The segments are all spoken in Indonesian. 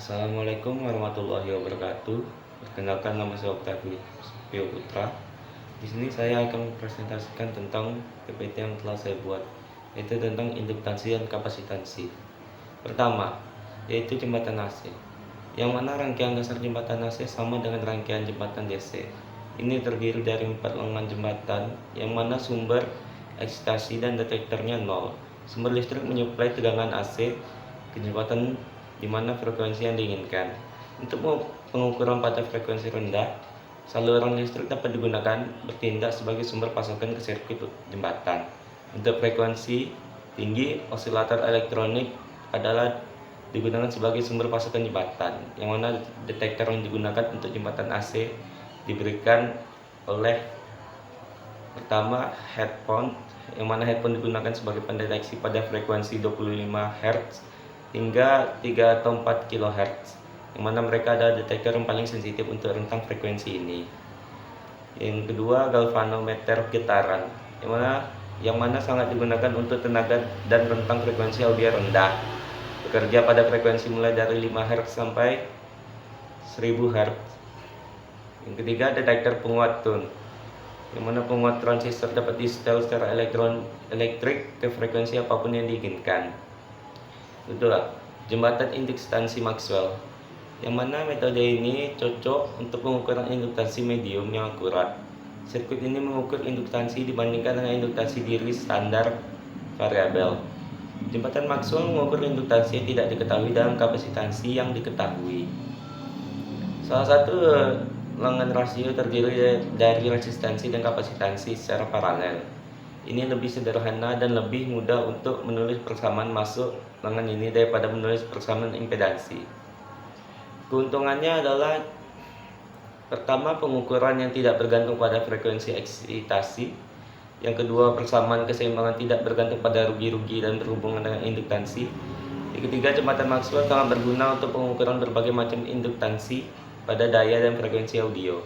Assalamualaikum warahmatullahi wabarakatuh. Perkenalkan, nama saya Octavio Putra. Di sini saya akan mempresentasikan tentang PPT yang telah saya buat, yaitu tentang induktansi dan kapasitansi. Pertama, yaitu jembatan AC, yang mana rangkaian dasar jembatan AC sama dengan rangkaian jembatan DC. Ini terdiri dari 4 lengan jembatan, yang mana sumber eksitasi dan detektornya 0. Sumber listrik menyuplai tegangan AC ke jembatan di mana frekuensi yang diinginkan. Untuk pengukuran pada frekuensi rendah, saluran listrik dapat digunakan bertindak sebagai sumber pasokan ke sirkuit jembatan. Untuk frekuensi tinggi, osilator elektronik adalah digunakan sebagai sumber pasokan jembatan, yang mana detektor yang digunakan untuk jembatan AC diberikan oleh pertama headphone, yang mana headphone digunakan sebagai pendeteksi pada frekuensi 25 Hz hingga 3 atau 4 kHz, yang mana mereka adalah detektor yang paling sensitif untuk rentang frekuensi ini. Yang kedua, galvanometer getaran, yang mana sangat digunakan untuk tenaga dan rentang frekuensi audio rendah, bekerja pada frekuensi mulai dari 5 Hz sampai 1000 Hz. Yang ketiga, detektor penguat tone, yang mana penguat transistor dapat di-setel secara elektrik ke frekuensi apapun yang diinginkan. Kedua, jembatan induktansi Maxwell, yang mana metode ini cocok untuk pengukuran induktansi medium yang akurat. Sirkuit ini mengukur induktansi dibandingkan dengan induktansi diri standar variabel. Jembatan Maxwell mengukur induktansi yang tidak diketahui dalam kapasitansi yang diketahui. Salah satu lengan rasio terdiri dari resistansi dan kapasitansi secara paralel. Ini lebih sederhana dan lebih mudah untuk menulis persamaan masuk lengan ini daripada menulis persamaan impedansi. Keuntungannya adalah pertama, pengukuran yang tidak bergantung pada frekuensi eksitasi. Yang kedua, persamaan keseimbangan tidak bergantung pada rugi-rugi dan berhubungan dengan induktansi. Yang ketiga, jembatan Maxwell sangat berguna untuk pengukuran berbagai macam induktansi pada daya dan frekuensi audio,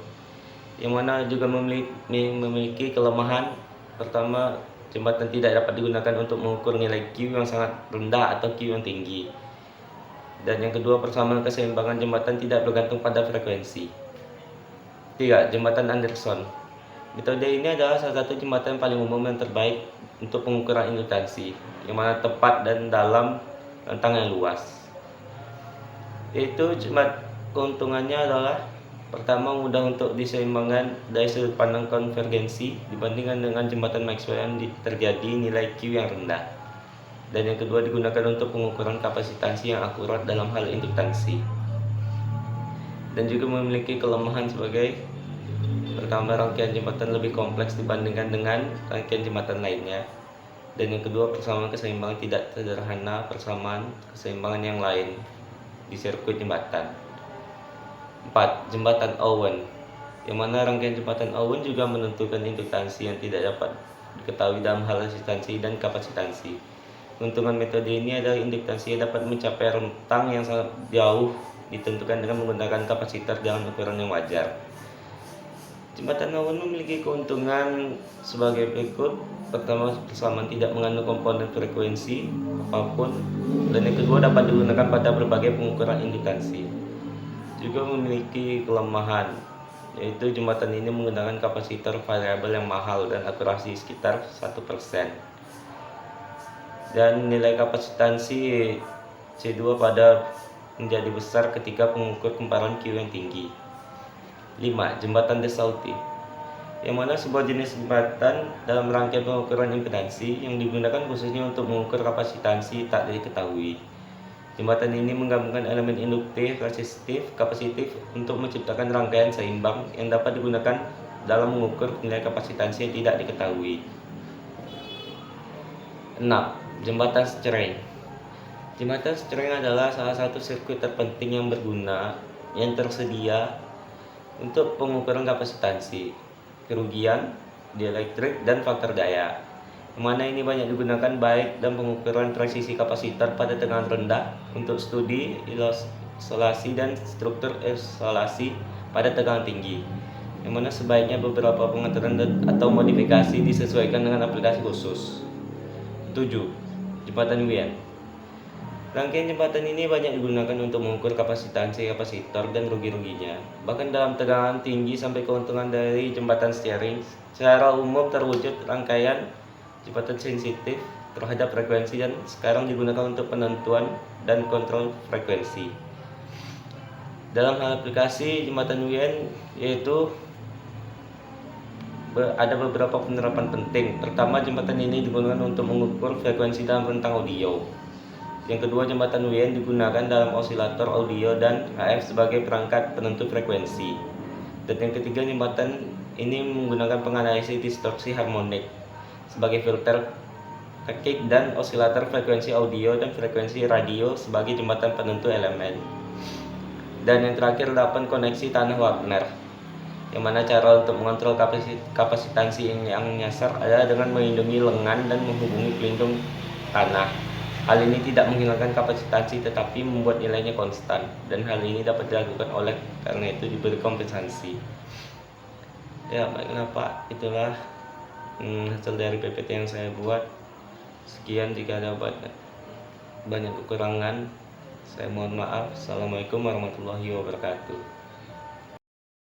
yang mana juga memiliki kelemahan. Pertama, jembatan tidak dapat digunakan untuk mengukur nilai Q yang sangat rendah atau Q yang tinggi. Dan yang kedua, persamaan keseimbangan jembatan tidak bergantung pada frekuensi. 3. Jembatan Anderson. Metode ini adalah salah satu jembatan paling umum dan terbaik untuk pengukuran induktansi, yang mana tepat dan dalam rentang yang luas. Yaitu keuntungannya adalah pertama, mudah untuk diseimbangkan dari sudut pandang konvergensi dibandingkan dengan jembatan Maxwell yang terjadi nilai Q yang rendah. Dan yang kedua, digunakan untuk pengukuran kapasitansi yang akurat dalam hal induktansi. Dan juga memiliki kelemahan sebagai pertama, rangkaian jembatan lebih kompleks dibandingkan dengan rangkaian jembatan lainnya. Dan yang kedua, persamaan keseimbangan tidak sederhana persamaan keseimbangan yang lain di sirkuit jembatan. 4. Jembatan Owen, yang mana rangkaian jembatan Owen juga menentukan induktansi yang tidak dapat diketahui dalam hal resistansi dan kapasitansi. Keuntungan metode ini adalah induktansi yang dapat mencapai rentang yang sangat jauh ditentukan dengan menggunakan kapasitor dalam ukuran yang wajar. Jembatan Owen memiliki keuntungan sebagai berikut. Pertama, persamaan tidak mengandung komponen frekuensi apapun, dan yang kedua, dapat digunakan pada berbagai pengukuran induktansi. Juga memiliki kelemahan, yaitu jembatan ini menggunakan kapasitor variabel yang mahal dan akurasi sekitar 1%. Dan nilai kapasitansi C2 pada menjadi besar ketika pengukur kumparan Q yang tinggi. 5. Jembatan Desauty, yang mana sebuah jenis jembatan dalam rangkaian pengukuran impedansi yang digunakan khususnya untuk mengukur kapasitansi tak diketahui. Jembatan ini menggabungkan elemen induktif, resistif, kapasitif untuk menciptakan rangkaian seimbang yang dapat digunakan dalam mengukur nilai kapasitansi yang tidak diketahui. 6. Jembatan Strang. Jembatan Strang adalah salah satu sirkuit terpenting yang berguna yang tersedia untuk pengukuran kapasitansi, kerugian, dielektrik, dan faktor daya, mana ini banyak digunakan baik dalam pengukuran presisi kapasitor pada tegangan rendah untuk studi isolasi dan struktur isolasi pada tegangan tinggi, yang mana sebaiknya beberapa pengaturan atau modifikasi disesuaikan dengan aplikasi khusus. 7. Jembatan Wien. Rangkaian jembatan ini banyak digunakan untuk mengukur kapasitansi kapasitor dan rugi-ruginya. Bahkan dalam tegangan tinggi sampai keuntungan dari jembatan steering, secara umum terwujud rangkaian jembatan sensitif terhadap frekuensi dan sekarang digunakan untuk penentuan dan kontrol frekuensi. Dalam hal aplikasi jembatan WIN yaitu ada beberapa penerapan penting. Pertama, jembatan ini digunakan untuk mengukur frekuensi dalam rentang audio. Yang kedua, jembatan WIN digunakan dalam osilator audio dan HF sebagai perangkat penentu frekuensi. Dan yang ketiga, jembatan ini menggunakan penganalisis distorsi harmonik sebagai filter kick dan osilator frekuensi audio dan frekuensi radio sebagai jembatan penentu elemen. Dan yang terakhir, 8 koneksi tanah Wagner, yang mana cara untuk mengontrol kapasitansi yang nyasar adalah dengan melindungi lengan dan menghubungi pelindung tanah. Hal ini tidak menghilangkan kapasitansi tetapi membuat nilainya konstan, dan hal ini dapat dilakukan oleh karena itu diberi kompensasi. Ya, baiklah Pak, itulah hasil dari PPT yang saya buat. Sekian, jika ada banyak kekurangan saya mohon maaf. Assalamualaikum warahmatullahi wabarakatuh.